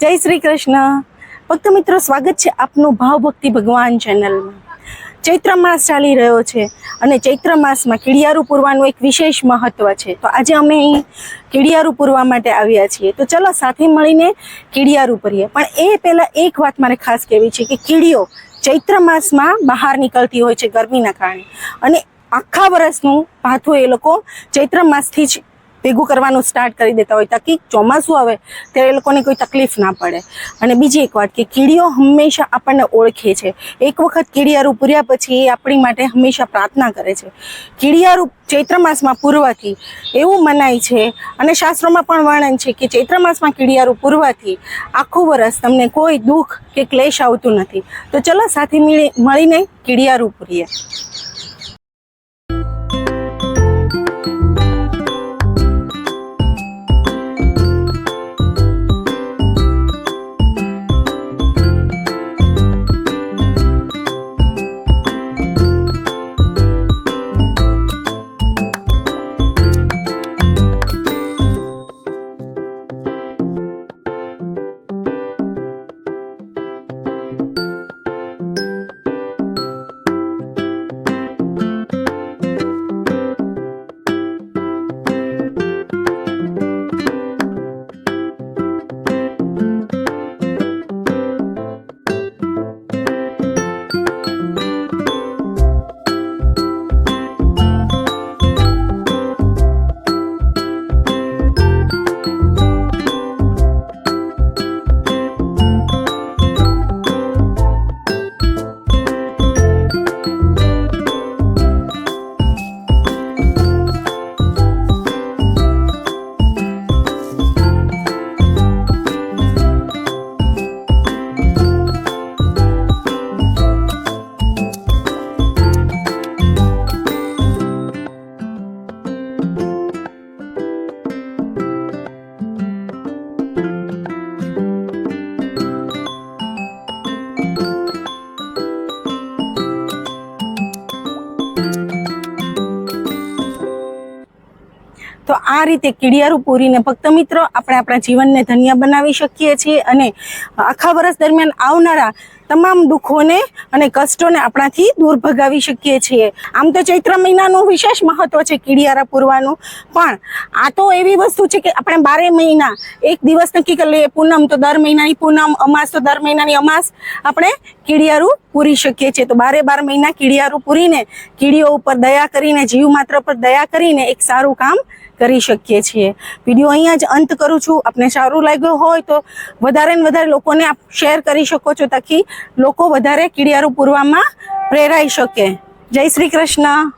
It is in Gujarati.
જય શ્રી કૃષ્ણ ભક્ત મિત્રો, સ્વાગત છે આપનું ભાવભક્તિ ભગવાન ચેનલમાં। ચૈત્ર માસ ચાલી રહ્યો છે અને ચૈત્ર માસમાં કીડિયારું પૂરવાનું એક વિશેષ મહત્વ છે। તો આજે અમે અહીં કીડિયારું પૂરવા માટે આવ્યા છીએ, તો ચલો સાથે મળીને કીડિયારું પૂરીએ। પણ એ પહેલાં એક વાત મારે ખાસ કહેવી છે કે કીડીઓ ચૈત્ર માસમાં બહાર નીકળતી હોય છે ગરમીના કારણે, અને આખા વર્ષનું ભાથું એ લોકો ચૈત્ર માસથી જ ભેગું કરવાનું સ્ટાર્ટ કરી દેતા હોય, તાકી ચોમાસું આવે ત્યારે એ લોકોને કોઈ તકલીફ ના પડે। અને બીજી એક વાત કે કીડીઓ હંમેશા આપણને ઓળખે છે। એક વખત કીડિયારું પૂર્યા પછી એ આપણી માટે હંમેશા પ્રાર્થના કરે છે। કીડિયારું ચૈત્ર માસમાં પૂરવાથી એવું મનાય છે અને શાસ્ત્રોમાં પણ વર્ણન છે કે ચૈત્ર માસમાં કીડિયારું પૂરવાથી આખું વર્ષ તમને કોઈ દુઃખ કે ક્લેશ આવતું નથી। તો ચલો સાથે મળીને કીડિયારું પૂરીએ। તો આ રીતે કીડિયારું પૂરીને ભક્ત મિત્રો આપણે આપણા જીવનને ધન્ય બનાવી શકીએ છીએ અને આખા વર્ષ દરમિયાન આવનારા તમામ દુઃખોને અને કષ્ટોને આપણાથી દૂર ભગાવી શકીએ છીએ। આમ તો ચૈત્ર મહિનાનું વિશેષ મહત્વ છે કીડિયારા પૂરવાનું, પણ આ તો એવી વસ્તુ છે કે આપણે 12 મહિના એક દિવસ નક્કી કરી લઈએ, પૂનમ તો દર મહિનાની પૂનમ, અમાસ તો દર મહિનાની અમાસ આપણે કીડિયારું પૂરી શકીએ છીએ। તો 12 મહિના કીડિયારું પૂરીને કીડીઓ ઉપર દયા કરીને, જીવ માત્ર પર દયા કરીને એક સારું કામ કરી શકીએ છીએ। વિડીયો અહીંયા જ અંત કરું છું। આપને સારું લાગ્યું હોય તો વધારે ને વધારે લોકોને આપ શેર કરી શકો છો, તાકી લોકો વધારે કીડિયારું પૂરવામાં પ્રેરાઈ શકે। જય શ્રી કૃષ્ણ।